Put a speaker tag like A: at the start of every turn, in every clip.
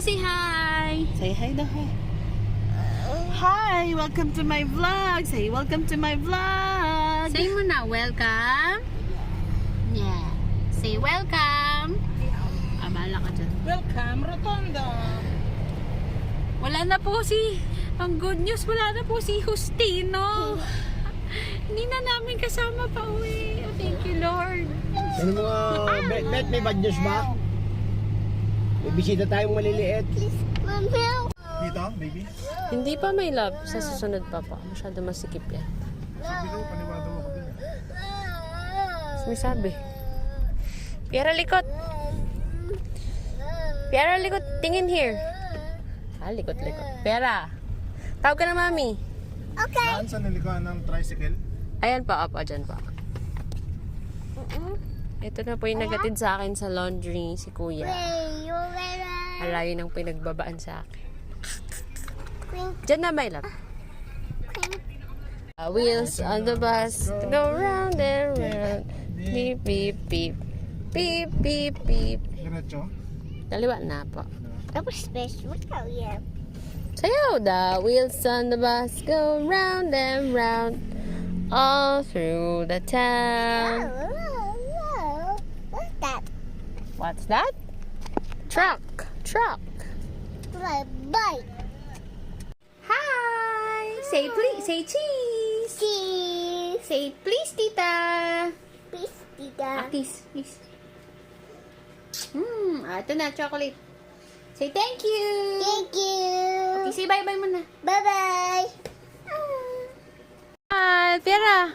A: say hi.
B: Say hi daw, hi. Hi, welcome to my vlog. Say welcome to my vlog.
A: Say mo na, welcome. Yeah. Say welcome. Abala ka dyan.
B: Welcome, Rotonda.
A: Wala na po ang good news, wala na po si Justino. Hindi na namin kasama pa uwi. Oh, thank you, Lord.
C: Ano mga, Bet, may bad news ba? May bisita tayong maliliit. Dito, baby?
D: Hindi pa, my love. Sa susunod pa po. Masyado masikip yan.
C: Sabi ko, paniwado mo ko din.
D: May sabi. Piara, likot. Piara, likot. Tingin here. Likot. Piara. Tawag ka na, mami.
C: Saan sa nilikuan ng tricycle?
D: Ayan pa, up. Dyan pa. Ito na po yung nagatid sa akin sa laundry, si kuya. Alayo ng pinagbabaan sa akin. Diyan na, my love. Wheels on the bus go round and round. Beep, beep, beep. Beep, beep, beep.
C: Diretso?
D: Kaliwa na po.
E: Tapos special yan.
D: Sayaw the wheels on the bus go round and round all through the town.
E: What's that?
D: What's that? Truck.
E: Bike.
A: Hi. Say please. Say cheese.
E: Cheese.
A: Say please, tita.
E: Peace, tita.
A: Kiss. Ito na, chocolate. Say thank you.
E: Thank you.
A: Okay, say bye-bye muna.
E: Bye-bye.
D: Hi, Piera.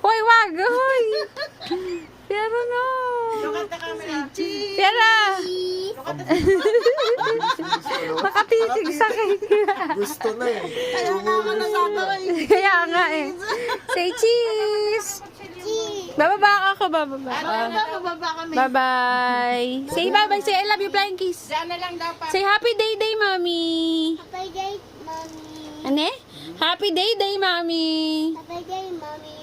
D: Hoy, wag. Hoy. Piera, no. Piera. Makatisig sa kanya.
C: Gusto na eh.
D: Kaya nga eh. Say cheese. Bababa ako, bababa. Bye-bye. Say bye-bye. Say I love you, flying kiss. Say happy day, mommy.
E: Happy day, mommy.
D: Ane? Happy day, mommy.
E: Happy day, mommy.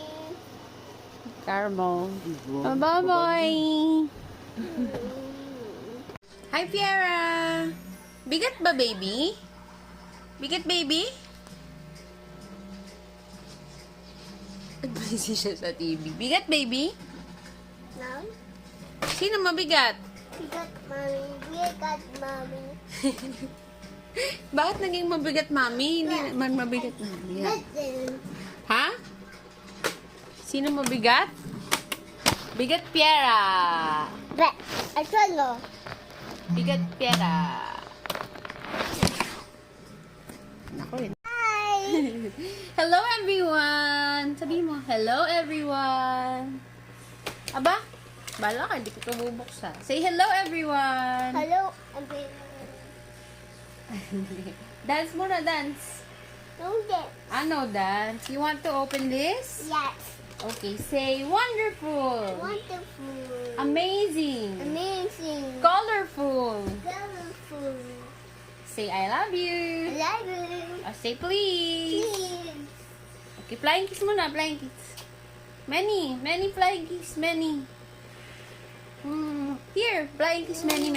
D: Carmo. Bye-bye.
A: Hi, Fiera. Bigat ba, baby? Bigat, baby? Busy siya sa TV. Bigat, baby?
E: No?
A: Sino mabigat?
E: Bigat, mommy. Bigat, mommy.
A: Bakit naging mabigat, mami? Hindi naman mabigat, mami.
E: Listen.
A: Ha? Sino mabigat? Bigat, Fiera.
E: But, I don't know.
A: Bigat, Fiera. Nako rin.
E: Hi.
A: Hello, everyone! Sabihin mo, hello, everyone! Aba, bala ka, hindi ko ito bubuksan. Say hello, everyone!
E: Hello, everyone.
A: Dance muna, dance.
E: Don't get.
A: Ano, dance? You want to open this?
E: Yes.
A: Okay, say wonderful,
E: Wonderful.
A: amazing,
E: Amazing.
A: colorful.
E: Colorful.
A: Say I love you.
E: I love you.
A: Say please.
E: Please.
A: Okay, flying kiss muna, flying kiss. Many flying kiss, many. Here, flying kiss, many.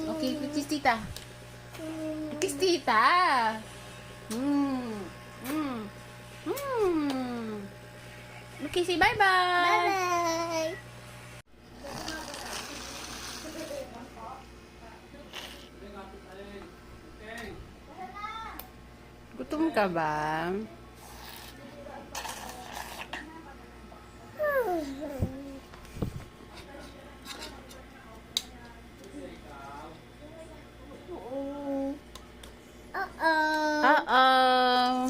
A: Okay, kiss tita. Kiss tita. Okay, say bye-bye.
E: Bye-bye.
A: Gutom ka ba?
E: Uh-oh.
A: Uh-oh.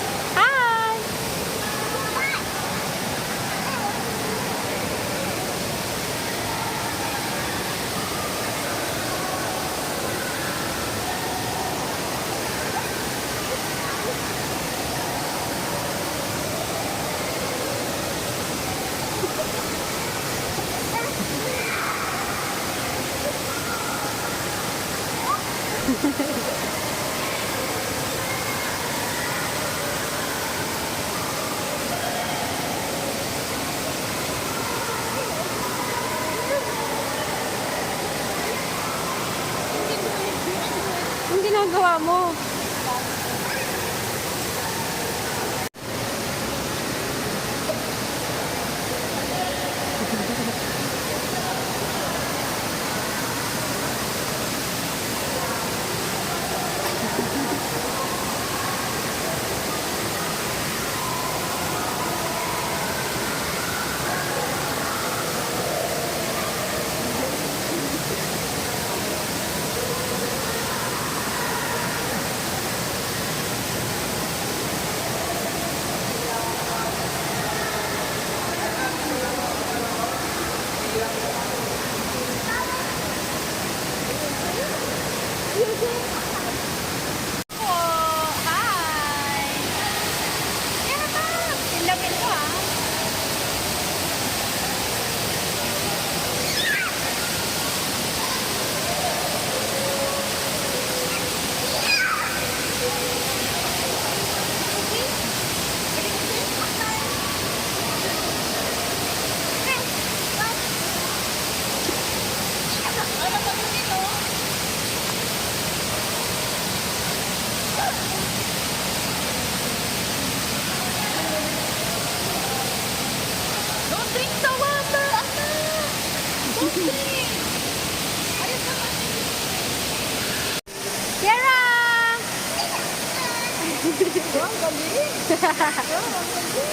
B: Wow, galing! Wow, ang galing!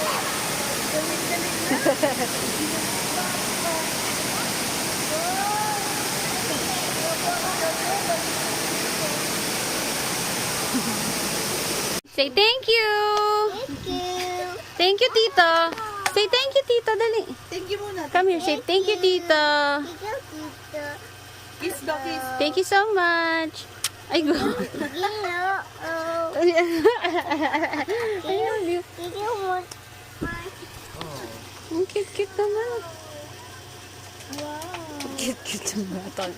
B: Galing na!
D: Say thank you!
E: Thank you.
D: Thank you, Tito! Say thank you, Tito, dali.
B: Thank you muna.
D: Come here, say thank you, Tito.
E: Thank you, Tito.
B: Kiss daw, kiss.
D: Thank you so much. Ay, go.
E: Thank you.
D: I love you.
E: Thank you.
D: Ang cute-cute naman.
E: Wow.
D: Cute-cute yung bata.